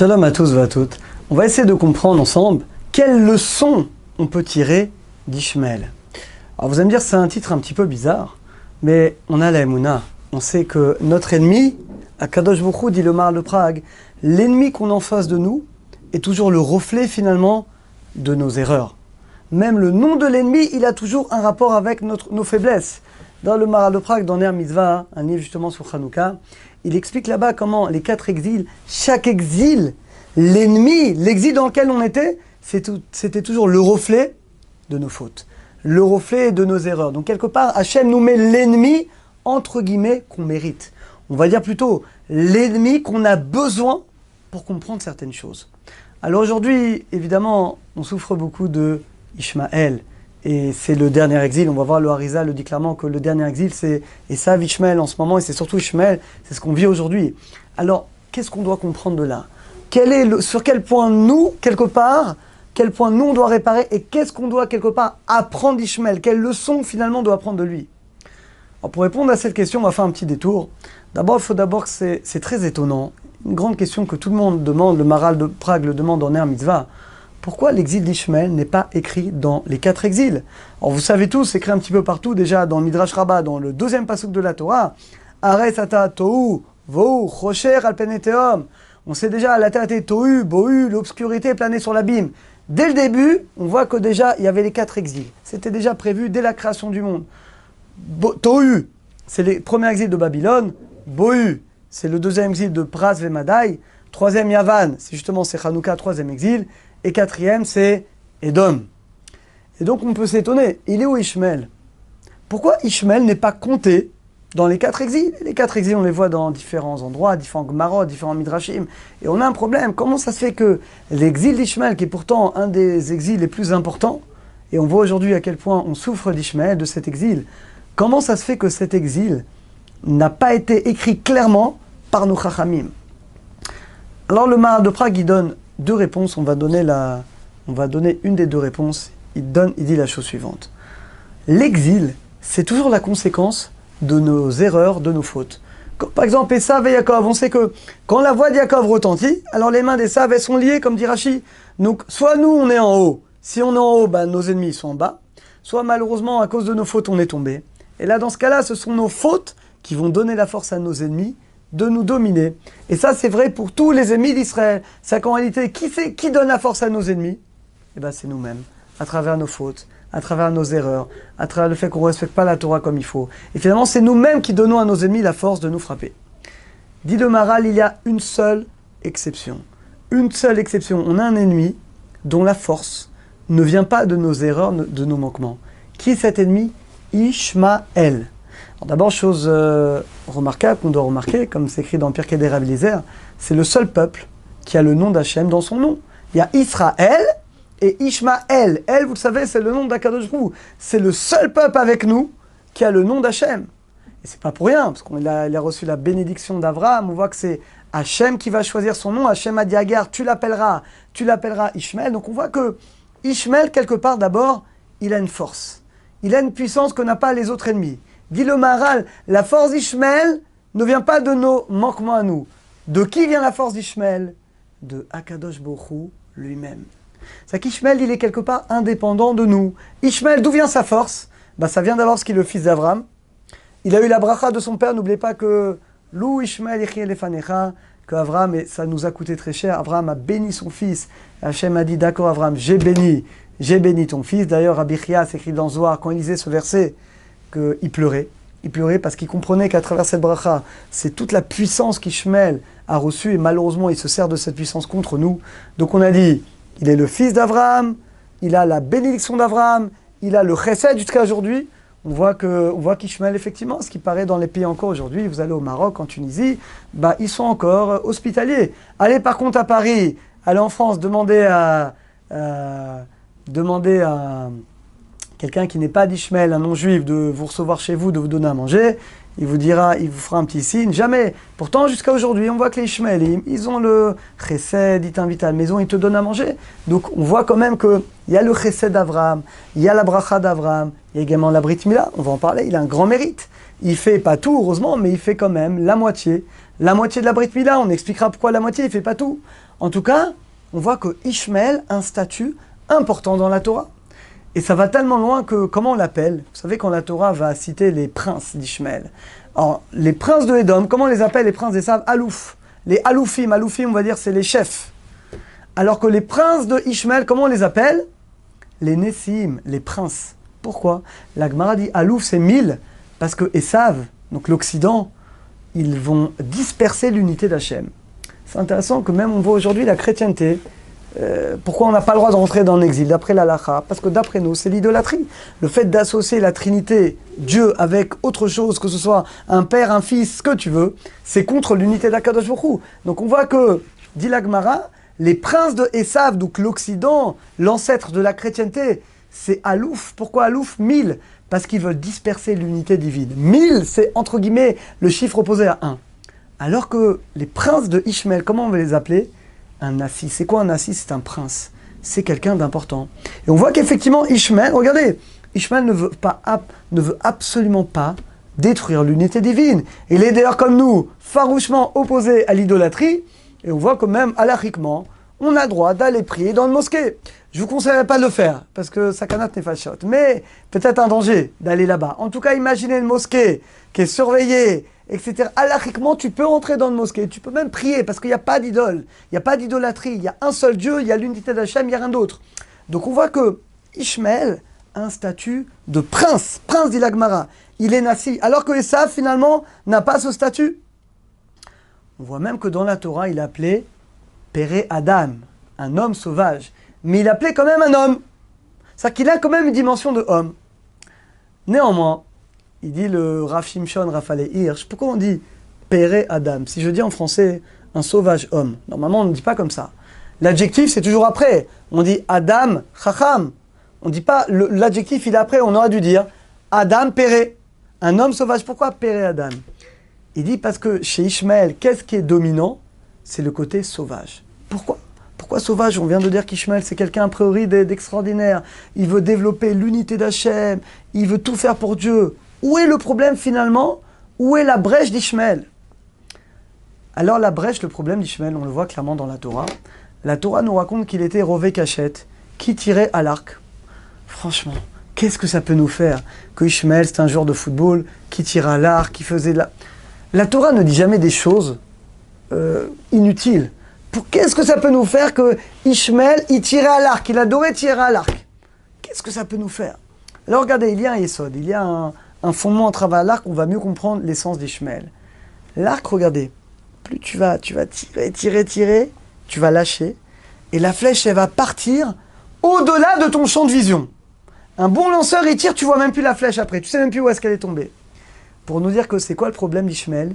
Shalom à tous et à toutes. On va essayer de comprendre ensemble quelles leçons on peut tirer d'Ishmael. Alors vous allez me dire c'est un titre un petit peu bizarre, mais on a la Emouna. On sait que notre ennemi, Akadosh Baruch Hu, dit le Maharal de Prague, l'ennemi qu'on a en face de nous est toujours le reflet finalement de nos erreurs. Même le nom de l'ennemi, il a toujours un rapport avec nos faiblesses. Dans le Maharal de Prague, dans Ner Mitzvah, un livre justement sur Hanouka, il explique là-bas comment les 4 exils, chaque exil, l'ennemi, l'exil dans lequel on était, c'était toujours le reflet de nos fautes, le reflet de nos erreurs. Donc quelque part, Hachem nous met l'ennemi, entre guillemets, qu'on mérite. On va dire plutôt l'ennemi qu'on a besoin pour comprendre certaines choses. Alors aujourd'hui, évidemment, on souffre beaucoup de Ishmael. Et c'est le dernier exil, on va voir le Harizal le dit clairement que le dernier exil c'est Esav Ishmael en ce moment, et c'est surtout Ishmael, c'est ce qu'on vit aujourd'hui. Alors, qu'est-ce qu'on doit comprendre de là? Sur quel point nous, quelque part, quel point nous on doit réparer, et qu'est-ce qu'on doit quelque part apprendre d'Ishmael? Quelle leçon finalement on doit apprendre de lui? Alors, pour répondre à cette question, on va faire un petit détour. D'abord, il faut d'abord que c'est très étonnant, une grande question que tout le monde demande, le Maharal de Prague le demande en Ner Mitzvah. Pourquoi l'exil d'Ishmael n'est pas écrit dans les 4 exils? Alors vous savez tous, c'est écrit un petit peu partout, déjà dans le Midrash Rabbah, dans le 2e pasuk de la Torah, Ares ata tohu, vohu, chocher al peneteum. On sait déjà, la terre était tohu, bohu, l'obscurité planait sur l'abîme. Dès le début, on voit que déjà, il y avait les 4 exils. C'était déjà prévu dès la création du monde. Tohu, c'est le premier exil de Babylone. Bohu, c'est le 2e exil de Pras Vemadai. 3e Yavan, c'est Hanouka, 3e exil. Et 4e, c'est Edom. Et donc, on peut s'étonner. Il est où Ishmael? Pourquoi Ishmael n'est pas compté dans les 4 exils? Les 4 exils, on les voit dans différents endroits, différents Gemarot, différents Midrashim. Et on a un problème. Comment ça se fait que l'exil d'Ishmael, qui est pourtant un des exils les plus importants, et on voit aujourd'hui à quel point on souffre d'Ishmael, de cet exil, comment ça se fait que cet exil n'a pas été écrit clairement par nos Chachamim? Alors, le Maharal de Prague, il donne 2 réponses, on va donner une des 2 réponses. Il dit la chose suivante. L'exil, c'est toujours la conséquence de nos erreurs, de nos fautes. Comme, par exemple, Esav et Yaakov, on sait que quand la voix de Yaakov retentit, alors les mains d'Esav, elles sont liées, comme dit Rashi. Donc, soit nous, on est en haut. Si on est en haut, ben, nos ennemis sont en bas. Soit malheureusement, à cause de nos fautes, on est tombé. Et là, dans ce cas-là, ce sont nos fautes qui vont donner la force à nos ennemis de nous dominer. Et ça, c'est vrai pour tous les ennemis d'Israël. C'est qu'en réalité, qui donne la force à nos ennemis? Eh bien, c'est nous-mêmes, à travers nos fautes, à travers nos erreurs, à travers le fait qu'on ne respecte pas la Torah comme il faut. Et finalement, c'est nous-mêmes qui donnons à nos ennemis la force de nous frapper. Dit le Maharal, il y a une seule exception. Une seule exception. On a un ennemi dont la force ne vient pas de nos erreurs, de nos manquements. Qui est cet ennemi? Ishmael. D'abord, chose remarquable qu'on doit remarquer, comme c'est écrit dans Pirkei de Rabbi Eliezer, c'est le seul peuple qui a le nom d'Hachem dans son nom. Il y a Israël et Ishmael. El, vous le savez, c'est le nom d'Akadosh Baruch Hu. C'est le seul peuple avec nous qui a le nom d'Hachem. Et c'est pas pour rien, parce qu'il a reçu la bénédiction d'Abraham. On voit que c'est Hachem qui va choisir son nom. Hachem a dit à Agar, tu l'appelleras Ishmael. Donc on voit que Ishmael, quelque part, d'abord, il a une force. Il a une puissance que n'a pas les autres ennemis. Dit le Maharal, la force d'Ishmael ne vient pas de nos manquements à nous. De qui vient la force d'Ishmael? De Akadosh Baruch Hu lui-même. C'est qu'Ishmael, il est quelque part indépendant de nous. Ishmael, d'où vient sa force? Ça vient d'abord parce qu'il est le fils d'Abraham. Il a eu la bracha de son père. N'oubliez pas que Lou Ishmael Yechie Lefanecha, que Abraham, et ça nous a coûté très cher, Abraham a béni son fils. Hachem a dit, d'accord Abraham, j'ai béni ton fils. D'ailleurs, Rabbi Chia s'écrit dans Zohar, quand il lisait ce verset, qu'il pleurait. Il pleurait parce qu'il comprenait qu'à travers cette bracha, c'est toute la puissance qu'Ishmael a reçue, et malheureusement, il se sert de cette puissance contre nous. Donc on a dit, il est le fils d'Abraham, il a la bénédiction d'Abraham, il a le chesed jusqu'à aujourd'hui. On voit qu'Ishmael, effectivement, ce qui paraît dans les pays encore aujourd'hui, vous allez au Maroc, en Tunisie, ils sont encore hospitaliers. Allez par contre à Paris, allez en France, demandez à quelqu'un qui n'est pas d'Ishmael, un non-juif, de vous recevoir chez vous, de vous donner à manger, il vous fera un petit signe, jamais. Pourtant, jusqu'à aujourd'hui, on voit que les Ishmaélim, ils ont le chesed, ils t'invitent à la maison, ils te donnent à manger. Donc, on voit quand même qu'il y a le chesed d'Abraham, il y a la bracha d'Abraham, il y a également la Brit Mila, on va en parler, il a un grand mérite. Il fait pas tout, heureusement, mais il fait quand même la moitié de la Brit Mila. On expliquera pourquoi la moitié, il fait pas tout. En tout cas, on voit que Ishmaël a un statut important dans la Torah. Et ça va tellement loin que, comment on l'appelle? Vous savez, quand la Torah va citer les princes d'Ishmaël. Alors, les princes de Édom, comment on les appelle les princes d'Esav? Alouf. Les Aloufim, Aloufim, on va dire, c'est les chefs. Alors que les princes de Ishmaël, comment on les appelle? Les Nessim, les princes. Pourquoi? La Gemara dit Alouf, c'est 1000, parce que Esav, donc l'Occident, ils vont disperser l'unité d'Hachem. C'est intéressant que même on voit aujourd'hui la chrétienté. Pourquoi on n'a pas le droit de rentrer dans l'exil d'après l'Halakha? Parce que d'après nous, c'est l'idolâtrie. Le fait d'associer la Trinité, Dieu, avec autre chose, que ce soit un père, un fils, ce que tu veux, c'est contre l'unité d'Akadosh Baruch Hu. Donc on voit que, dit la Gemara, les princes de Esav, donc l'Occident, l'ancêtre de la chrétienté, c'est Alouf. Pourquoi Alouf? 1000. Parce qu'ils veulent disperser l'unité divine. 1000, c'est entre guillemets le chiffre opposé à 1. Alors que les princes de Ishmaël, comment on va les appeler? Un nassi. C'est quoi un nassi? C'est un prince. C'est quelqu'un d'important. Et on voit qu'effectivement, Ishmaël, regardez, Ishmaël ne veut absolument pas détruire l'unité divine. Il est d'ailleurs comme nous, farouchement opposé à l'idolâtrie. Et on voit que même, halachiquement, on a le droit d'aller prier dans une mosquée. Je ne vous conseillerais pas de le faire, parce que sakanat nefashot. Mais peut-être un danger d'aller là-bas. En tout cas, imaginez une mosquée qui est surveillée, etc. Halachiquement, tu peux entrer dans une mosquée, tu peux même prier, parce qu'il n'y a pas d'idole, il n'y a pas d'idolâtrie, il y a un seul Dieu, il y a l'unité d'Hachem, il n'y a rien d'autre. Donc on voit que Ishmaël a un statut de prince, prince dit la Gemara. Il est nassi, alors que Esav, finalement, n'a pas ce statut. On voit même que dans la Torah, il est appelé Péré Adam, un homme sauvage. Mais il appelait quand même un homme. C'est-à-dire qu'il a quand même une dimension de homme. Néanmoins, il dit le Rav Shimshon Raphaël Hirsch, pourquoi on dit Péré Adam? Si je dis en français un sauvage homme, normalement on ne dit pas comme ça. L'adjectif c'est toujours après. On dit Adam Chacham. On ne dit pas l'adjectif il est après, on aurait dû dire Adam Péré, un homme sauvage. Pourquoi Péré Adam? Il dit parce que chez Ishmaël, qu'est-ce qui est dominant? C'est le côté sauvage. Pourquoi? Pourquoi sauvage? On vient de dire qu'Ishmaël, c'est quelqu'un a priori d'extraordinaire. Il veut développer l'unité d'Hachem. Il veut tout faire pour Dieu. Où est le problème finalement? Où est la brèche d'Ishmaël? Alors la brèche, le problème d'Ishmaël, on le voit clairement dans la Torah. La Torah nous raconte qu'il était rové cachette, qui tirait à l'arc. Franchement, qu'est-ce que ça peut nous faire? Que Ishmaël, c'est un joueur de football, qui tire à l'arc, qui faisait de la... La Torah ne dit jamais des choses inutiles. Qu'est-ce que ça peut nous faire que Ishmaël, il tirait à l'arc, il adorait tirer à l'arc? Qu'est-ce que ça peut nous faire? Alors regardez, il y a un yesod, il y a un fondement à travers l'arc, on va mieux comprendre l'essence d'Ishmaël. L'arc, regardez, plus tu vas tirer, tu vas lâcher, et la flèche, elle va partir au-delà de ton champ de vision. Un bon lanceur, il tire, tu vois même plus la flèche après, tu sais même plus où est-ce qu'elle est tombée. Pour nous dire que c'est quoi le problème d'Ishmaël?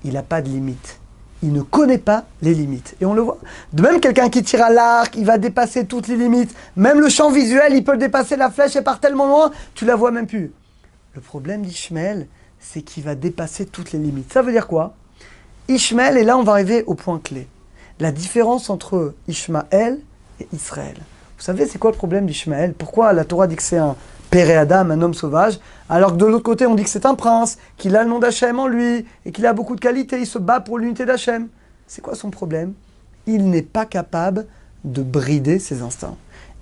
Il n'a pas de limite. Il ne connaît pas les limites. Et on le voit. De même, quelqu'un qui tire à l'arc, il va dépasser toutes les limites. Même le champ visuel, il peut le dépasser, la flèche, elle part tellement loin, tu la vois même plus. Le problème d'Ishmaël, c'est qu'il va dépasser toutes les limites. Ça veut dire quoi? Ishmaël, et là on va arriver au point clé. La différence entre Ishmaël et Israël. Vous savez, c'est quoi le problème d'Ishmaël? Pourquoi la Torah dit que c'est un Péré Adam, un homme sauvage, alors que de l'autre côté, on dit que c'est un prince, qu'il a le nom d'Hachem en lui, et qu'il a beaucoup de qualités, il se bat pour l'unité d'Hachem. C'est quoi son problème? Il n'est pas capable de brider ses instincts.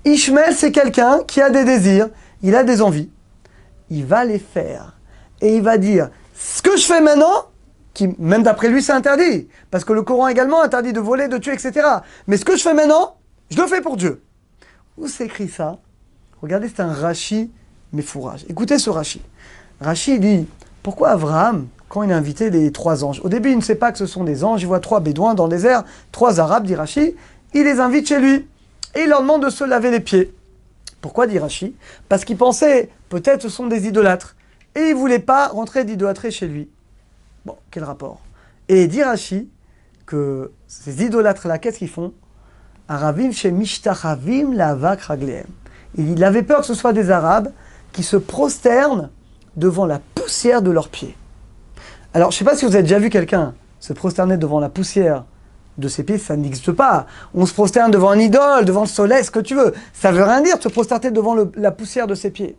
Ishmaël, c'est quelqu'un qui a des désirs, il a des envies. Il va les faire. Et il va dire, ce que je fais maintenant, qui, même d'après lui, c'est interdit, parce que le Coran également interdit de voler, de tuer, etc. Mais ce que je fais maintenant, je le fais pour Dieu. Où c'est écrit ça? Regardez, c'est un Rashi Mefourage. Écoutez ce Rashi. Rashi dit, pourquoi Abraham, quand il a invité les 3 anges, au début il ne sait pas que ce sont des anges, il voit 3 bédouins dans le désert, 3 arabes, dit Rashi, il les invite chez lui, et il leur demande de se laver les pieds. Pourquoi, dit Rashi? Parce qu'il pensait, peut-être ce sont des idolâtres, et il ne voulait pas rentrer d'idolâtrer chez lui. Bon, quel rapport? Et dit Rashi que ces idolâtres-là, qu'est-ce qu'ils font? Aravim chez Mishtachavim lavak raglehem. Il avait peur que ce soit des Arabes qui se prosternent devant la poussière de leurs pieds. Alors, je ne sais pas si vous avez déjà vu quelqu'un se prosterner devant la poussière de ses pieds, ça n'existe pas. On se prosterne devant un idole, devant le soleil, ce que tu veux. Ça ne veut rien dire de se prosterner devant la poussière de ses pieds.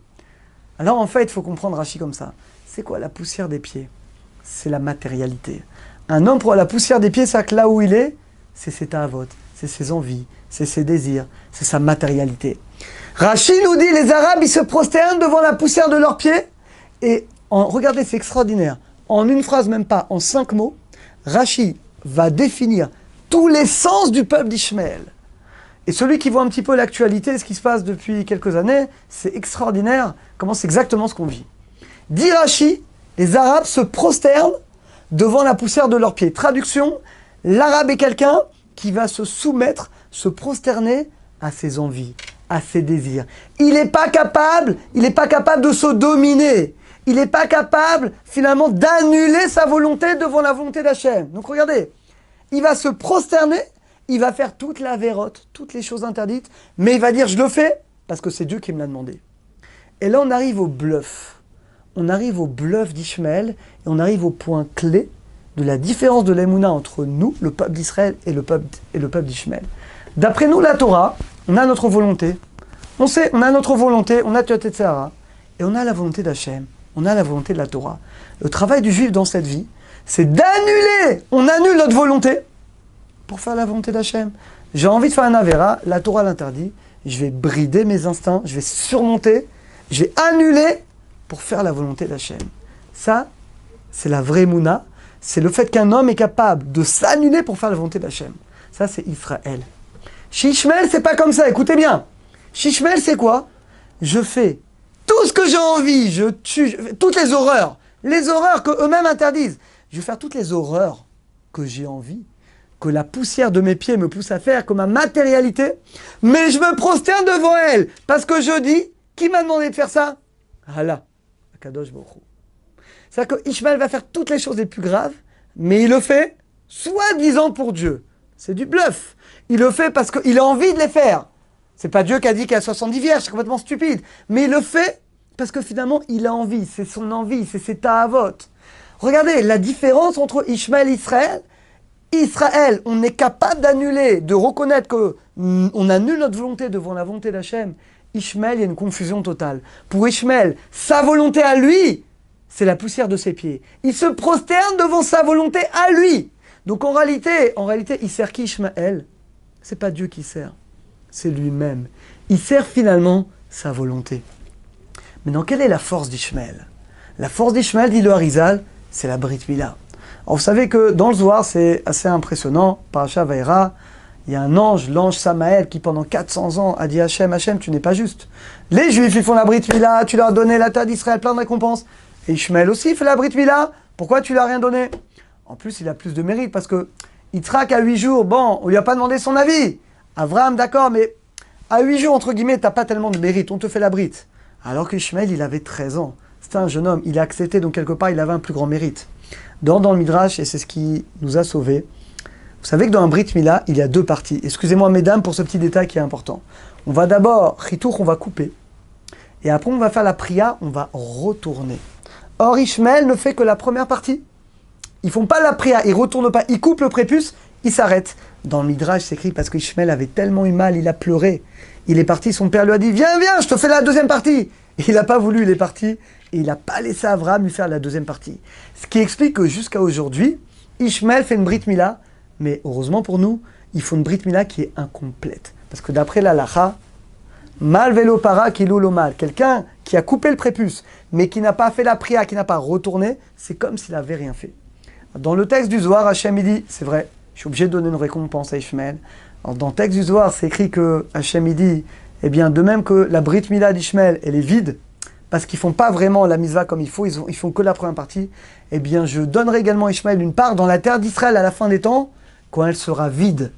Alors, en fait, il faut comprendre Rashi comme ça. C'est quoi la poussière des pieds? C'est la matérialité. Un homme, pour la poussière des pieds, c'est que là où il est, c'est ses ta'avot, c'est ses envies, c'est ses désirs, c'est sa matérialité. Rachi nous dit, les Arabes, ils se prosternent devant la poussière de leurs pieds. Et regardez, c'est extraordinaire. En une phrase, même pas, en 5 mots, Rachi va définir tous les sens du peuple d'Ishmaël. Et celui qui voit un petit peu l'actualité, ce qui se passe depuis quelques années, c'est extraordinaire comment c'est exactement ce qu'on vit. Dit Rachi, les Arabes se prosternent devant la poussière de leurs pieds. Traduction, l'Arabe est quelqu'un qui va se soumettre, se prosterner à ses envies, à ses désirs. Il n'est pas capable de se dominer. Il n'est pas capable, finalement, d'annuler sa volonté devant la volonté d'Hachem. Donc regardez, il va se prosterner, il va faire toute la vérote, toutes les choses interdites, mais il va dire, je le fais, parce que c'est Dieu qui me l'a demandé. Et là, on arrive au bluff. On arrive au bluff d'Ishmaël, et on arrive au point clé de la différence de l'Emouna entre nous, le peuple d'Israël, et le peuple d'Ishmaël. D'après nous, la Torah, on a notre volonté. On sait, on a notre volonté, on a Tiotet-Sahara, et on a la volonté d'Hachem, on a la volonté de la Torah. Le travail du juif dans cette vie, c'est d'annuler. On annule notre volonté pour faire la volonté d'Hachem. J'ai envie de faire un Avera, la Torah l'interdit, je vais brider mes instincts, je vais surmonter, je vais annuler pour faire la volonté d'Hachem. Ça, c'est la vraie Mouna, c'est le fait qu'un homme est capable de s'annuler pour faire la volonté d'Hachem. Ça, c'est Israël. Chez Ishmaël, c'est pas comme ça, écoutez bien. Chez Ishmaël, c'est quoi? Je fais tout ce que j'ai envie, je tue, toutes les horreurs que eux-mêmes interdisent. Je vais faire toutes les horreurs que j'ai envie, que la poussière de mes pieds me pousse à faire, que ma matérialité, mais je me prosterne devant elle, parce que je dis, qui m'a demandé de faire ça? Allah, Akadosh Baruch Hu. C'est-à-dire que Ishmaël va faire toutes les choses les plus graves, mais il le fait soi-disant pour Dieu. C'est du bluff. Il le fait parce qu'il a envie de les faire. C'est pas Dieu qui a dit qu'il y a 70 vierges, c'est complètement stupide. Mais il le fait parce que finalement, il a envie. C'est son envie, c'est ses ta'avot. Regardez la différence entre Ishmaël et Israël. Israël, on est capable d'annuler, de reconnaître qu'on annule notre volonté devant la volonté d'Hachem. Ishmaël, il y a une confusion totale. Pour Ishmaël, sa volonté à lui, c'est la poussière de ses pieds. Il se prosterne devant sa volonté à lui. Donc en réalité, il sert qui Ishmaël? C'est pas Dieu qui sert, c'est lui-même. Il sert finalement sa volonté. Maintenant, quelle est la force d'Ishmaël? La force d'Ishmaël, dit le Harizal, c'est la Brit Mila. Alors vous savez que dans le Zohar, c'est assez impressionnant. Parashat Vaïra, il y a un ange, l'ange Samaël, qui pendant 400 ans a dit à Hachem, Hachem, tu n'es pas juste. Les Juifs, ils font la Brit Mila, tu leur as donné la terre d'Israël, plein de récompenses. Et Ishmaël aussi fait la Brit Mila, pourquoi tu lui as rien donné? En plus, il a plus de mérite, parce que Yitzhak à 8 jours, bon, on lui a pas demandé son avis. Abraham, d'accord, mais à 8 jours, entre guillemets, t'as pas tellement de mérite, on te fait la Brit. Alors qu'Ishmaël, il avait 13 ans. C'était un jeune homme, il a accepté, donc quelque part, il avait un plus grand mérite. Dans le Midrash, et c'est ce qui nous a sauvés, vous savez que dans un Brit Mila, il y a 2 parties. Excusez-moi, mesdames, pour ce petit détail qui est important. On va d'abord, Chitour, on va couper. Et après, on va faire la priya, on va retourner. Or, Ishmaël ne fait que la première partie. Ils font pas la priya, ils retournent pas, ils coupent le prépuce, ils s'arrêtent. Dans le Midrash, c'est écrit parce qu'Ishmaël avait tellement eu mal, il a pleuré. Il est parti, son père lui a dit, viens, je te fais la deuxième partie. Et il n'a pas voulu, il est parti. Et il n'a pas laissé Abraham lui faire la deuxième partie. Ce qui explique que jusqu'à aujourd'hui, Ishmaël fait une Brit Mila, mais heureusement pour nous, il faut une Brit Mila qui est incomplète. Parce que d'après la Lacha, mal velo para kilou lo mal. Quelqu'un qui a coupé le prépuce, mais qui n'a pas fait la prière, qui n'a pas retourné, c'est comme s'il n'avait rien fait. Dans le texte du Zohar, Hachem il dit, c'est vrai, je suis obligé de donner une récompense à Ishmaël. Alors, dans le texte du Zohar, c'est écrit que Hachem il dit, eh bien, de même que la Brit Mila d'Ishmaël, elle est vide, parce qu'ils font pas vraiment la mitzvah comme il faut, ils font que la première partie, eh bien, je donnerai également à Ishmaël une part dans la terre d'Israël à la fin des temps, quand elle sera vide.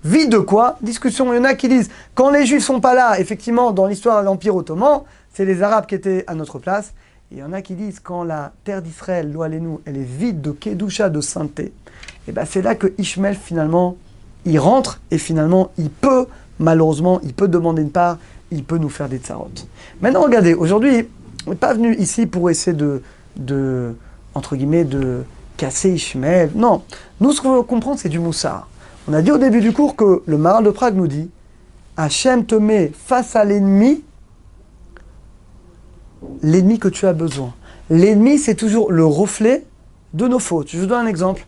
Vide de quoi? Discussion, il y en a qui disent, quand les Juifs sont pas là, effectivement, dans l'histoire de l'Empire ottoman, c'est les Arabes qui étaient à notre place. Et il y en a qui disent, quand la terre d'Israël, Loalenu, elle est vide de Kedusha, de sainteté, et ben c'est là que Ishmaël, finalement, il rentre, et finalement, il peut, malheureusement, il peut demander une part, il peut nous faire des tsarot. Maintenant, regardez, aujourd'hui, on n'est pas venu ici pour essayer de entre guillemets, de casser Ishmaël. Non, nous, ce qu'on veut comprendre, c'est du moussard. On a dit au début du cours que le Maharal de Prague nous dit, Hachem te met face à l'ennemi que tu as besoin. L'ennemi, c'est toujours le reflet de nos fautes. Je vous donne un exemple.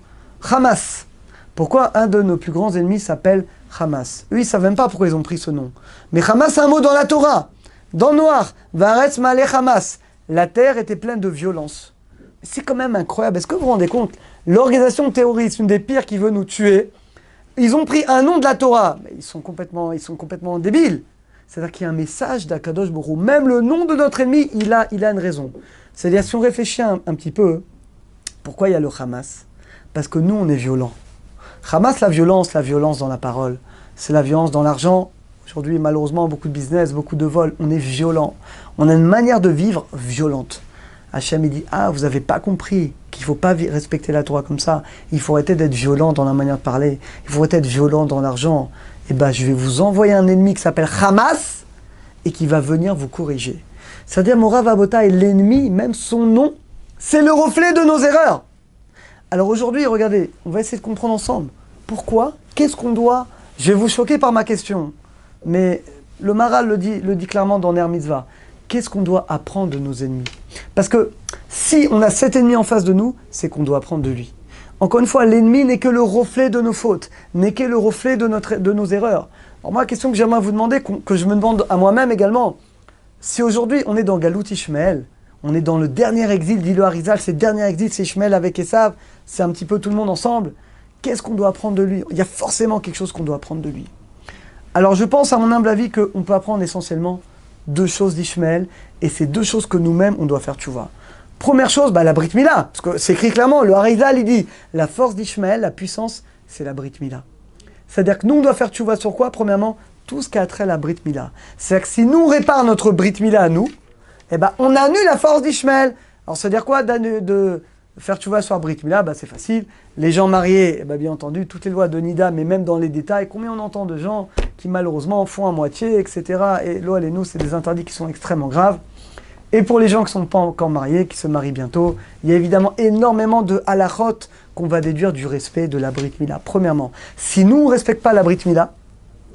Hamas. Pourquoi un de nos plus grands ennemis s'appelle Hamas? Eux, ils ne savent même pas pourquoi ils ont pris ce nom. Mais Hamas, c'est un mot dans la Torah. Dans le noir, Varetz Malé Hamas. La terre était pleine de violence. C'est quand même incroyable. Est-ce que vous vous rendez compte? L'organisation terroriste, une des pires qui veut nous tuer, ils ont pris un nom de la Torah. Mais ils sont complètement débiles. C'est-à-dire qu'il y a un message d'Akadosh Borou. Même le nom de notre ennemi, il a une raison. C'est-à-dire, si on réfléchit un petit peu, pourquoi il y a le Hamas? Parce que nous, on est violents. Hamas, la violence dans la parole. C'est la violence dans l'argent. Aujourd'hui, malheureusement, beaucoup de business, beaucoup de vols. On est violent. On a une manière de vivre violente. Hachem, il dit, vous n'avez pas compris qu'il ne faut pas respecter la Torah comme ça. Il faut arrêter d'être violent dans la manière de parler. Il faut arrêter d'être violent dans l'argent. Eh bien, je vais vous envoyer un ennemi qui s'appelle Hamas et qui va venir vous corriger. C'est-à-dire, Morav Abota est l'ennemi, même son nom, c'est le reflet de nos erreurs. Alors aujourd'hui, regardez, on va essayer de comprendre ensemble. Pourquoi? Qu'est-ce qu'on doit? Je vais vous choquer par ma question, mais le Maharal le dit clairement dans Ner Mitzvah. Qu'est-ce qu'on doit apprendre de nos ennemis? Parce que si on a cet ennemi en face de nous, c'est qu'on doit apprendre de lui. Encore une fois, l'ennemi n'est que le reflet de nos fautes, n'est que le reflet de nos erreurs. Alors moi, la question que j'aimerais vous demander, que je me demande à moi-même également, si aujourd'hui on est dans Galout Ishmael, on est dans le dernier exil d'Ilo Arizal, c'est le dernier exil, c'est Ishmael avec Esav, c'est un petit peu tout le monde ensemble, qu'est-ce qu'on doit apprendre de lui? Il y a forcément quelque chose qu'on doit apprendre de lui. Alors je pense, à mon humble avis, qu'on peut apprendre essentiellement deux choses d'Ishmael, et c'est deux choses que nous-mêmes, on doit faire tchouva. Première chose, la Brit Mila, parce que c'est écrit clairement, le Harizal, il dit, la force d'Ishmael, la puissance, c'est la Brit Mila. C'est-à-dire que nous, on doit faire tchouva sur quoi? Premièrement, tout ce qui a trait à la Brit Mila. C'est-à-dire que si nous, on répare notre Brit Mila à nous, on annule la force d'Ishmael. Alors, c'est-à-dire quoi de faire tchouva sur la Brit Mila? C'est facile. Les gens mariés, bien entendu, toutes les lois de Nida, mais même dans les détails, combien on entend de gens qui malheureusement font à moitié, etc. Et l'eau et nous, c'est des interdits qui sont extrêmement graves. Et pour les gens qui ne sont pas encore mariés, qui se marient bientôt, il y a évidemment énormément de halachot qu'on va déduire du respect de la Brit Mila. Premièrement, si nous, on ne respecte pas la Brit Mila,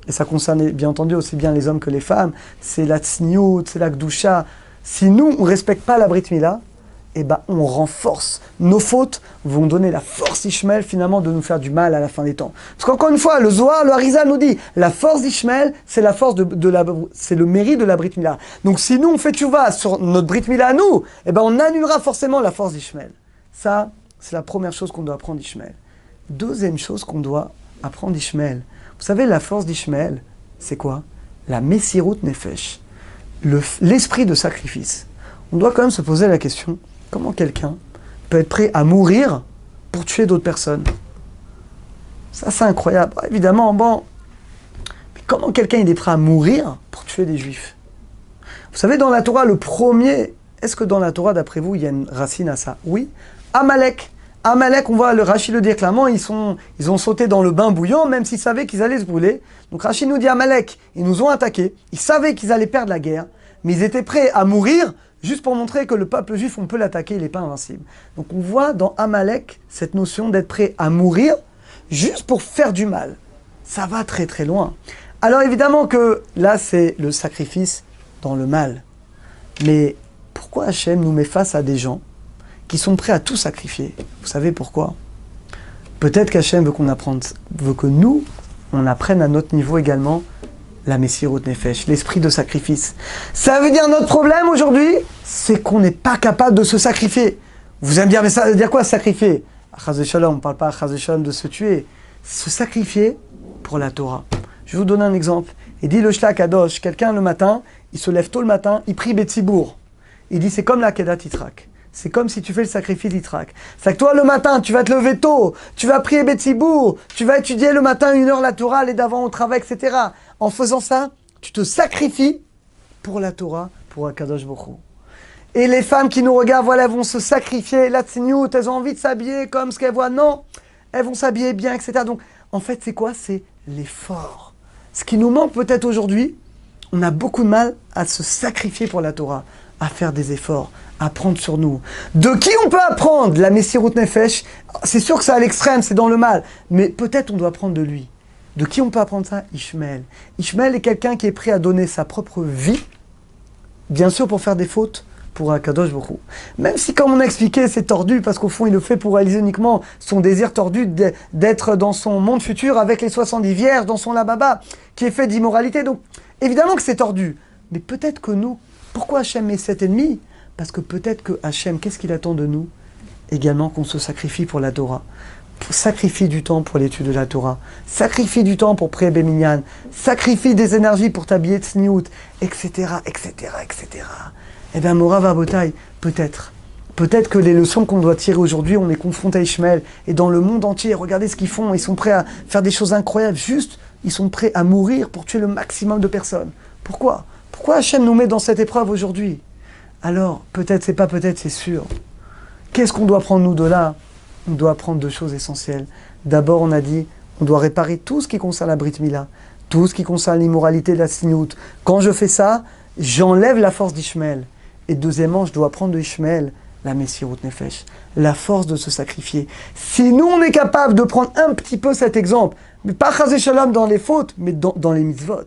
et ça concerne bien entendu aussi bien les hommes que les femmes, c'est la tsniout, c'est la gdusha, si nous, on ne respecte pas la Brit Mila, on renforce. Nos fautes vont donner la force Ishmael finalement de nous faire du mal à la fin des temps. Parce qu'encore une fois, le Zohar, le Harizal nous dit, la force d'Ishmael, c'est la force c'est le mérite de la Brit Mila. Donc si nous on fait tchouva sur notre Brit Mila à nous, on annulera forcément la force d'Ishmael. Ça, c'est la première chose qu'on doit apprendre d'Ishmael. Deuxième chose qu'on doit apprendre d'Ishmael. Vous savez, la force d'Ishmael, c'est quoi? La Messirut Nefesh, l'esprit de sacrifice. On doit quand même se poser la question, comment quelqu'un peut être prêt à mourir pour tuer d'autres personnes? Ça, c'est incroyable. Évidemment, mais comment quelqu'un est prêt à mourir pour tuer des juifs? Vous savez, dans la Torah, le premier, est-ce que dans la Torah, d'après vous, il y a une racine à ça? Oui. Amalek. Amalek, on voit le Rashi le dire clairement, ils ont sauté dans le bain bouillant, même s'ils savaient qu'ils allaient se brûler. Donc Rashi nous dit, Amalek, ils nous ont attaqués, ils savaient qu'ils allaient perdre la guerre, mais ils étaient prêts à mourir juste pour montrer que le peuple juif, on peut l'attaquer, il n'est pas invincible. Donc on voit dans Amalek cette notion d'être prêt à mourir juste pour faire du mal. Ça va très très loin. Alors évidemment que là, c'est le sacrifice dans le mal. Mais pourquoi Hachem nous met face à des gens qui sont prêts à tout sacrifier? Vous savez pourquoi? Peut-être qu'Hachem veut que nous, on apprenne à notre niveau également la Messirut Nefesh, l'esprit de sacrifice. Ça veut dire notre problème aujourd'hui, c'est qu'on n'est pas capable de se sacrifier. Vous allez me dire, mais ça veut dire quoi sacrifier? Chaz v'shalom, on ne parle pas Chaz v'shalom de se tuer. Se sacrifier pour la Torah. Je vais vous donner un exemple. Il dit le Shla Kadosh, quelqu'un le matin, il se lève tôt le matin, il prie Betsibour. Il dit c'est comme la Kedat Yitrak. C'est comme si tu fais le sacrifice d'Yitrak. C'est que toi, le matin, tu vas te lever tôt, tu vas prier Betsibour, tu vas étudier le matin 1 heure la Torah, aller d'avant au travail, etc. En faisant ça, tu te sacrifies pour la Torah, pour Akadosh Baruch Hu. Et les femmes qui nous regardent, voilà, elles vont se sacrifier, la tsniout, elles ont envie de s'habiller comme ce qu'elles voient. Non, elles vont s'habiller bien, etc. Donc, en fait, c'est quoi? C'est l'effort. Ce qui nous manque peut-être aujourd'hui, on a beaucoup de mal à se sacrifier pour la Torah, à faire des efforts, à prendre sur nous. De qui on peut apprendre la Messirut Nefesh? C'est sûr que c'est à l'extrême, c'est dans le mal, mais peut-être on doit apprendre de lui. De qui on peut apprendre ça? Ishmael. Ishmael est quelqu'un qui est prêt à donner sa propre vie, bien sûr pour faire des fautes, pour Akadosh Baruch Hu. Même si, comme on a expliqué, c'est tordu, parce qu'au fond, il le fait pour réaliser uniquement son désir tordu d'être dans son monde futur avec les 70 vierges, dans son lababa, qui est fait d'immoralité. Donc, évidemment que c'est tordu. Mais peut-être que nous, pourquoi Hachem met cet ennemi? Parce que peut-être que Hachem, qu'est-ce qu'il attend de nous? Également qu'on se sacrifie pour la Torah. Sacrifie du temps pour l'étude de la Torah, sacrifie du temps pour prier Béminyan, sacrifie des énergies pour t'habiller Tzniout, etc., etc., etc. Eh bien, Mora Vabotai, peut-être que les leçons qu'on doit tirer aujourd'hui, on est confronté à Ishmaël, et dans le monde entier, regardez ce qu'ils font, ils sont prêts à faire des choses incroyables, juste, ils sont prêts à mourir pour tuer le maximum de personnes. Pourquoi Hachem nous met dans cette épreuve aujourd'hui? Alors, peut-être, c'est sûr. Qu'est-ce qu'on doit prendre nous de là? On doit apprendre deux choses essentielles. D'abord, on a dit, on doit réparer tout ce qui concerne la Brit Mila, tout ce qui concerne l'immoralité de la Tzniout. Quand je fais ça, j'enlève la force d'Ishmaël. Et deuxièmement, je dois apprendre de Ishmaël la Messirut Nefesh, la force de se sacrifier. Si nous, on est capable de prendre un petit peu cet exemple, mais pas Chazé Shalom dans les fautes, mais dans les mitzvot,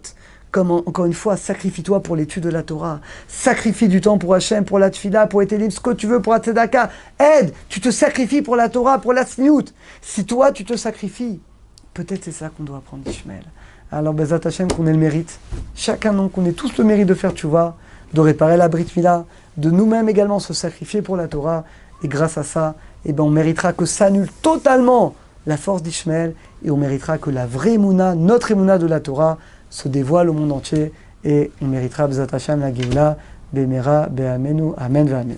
comme encore une fois, sacrifie-toi pour l'étude de la Torah. Sacrifie du temps pour Hachem, pour la Tfila, pour Etelim, ce que tu veux, pour la Tzedaka. Aide, tu te sacrifies pour la Torah, pour la Tzniout. Si toi, tu te sacrifies, peut-être c'est ça qu'on doit apprendre d'Ishmaël. Alors, Bezat Hachem, qu'on ait le mérite. Chacun, donc, qu'on ait tous le mérite de faire tchouva, de réparer la Brit Mila, de nous-mêmes également se sacrifier pour la Torah. Et grâce à ça, eh ben, on méritera que ça annule totalement la force d'Ishmaël et on méritera que la vraie Emouna, notre Emouna de la Torah, se dévoile au monde entier et on méritera B'ezrat Hashem la Géoula, B'mera, B'amenu, Amen, Amen.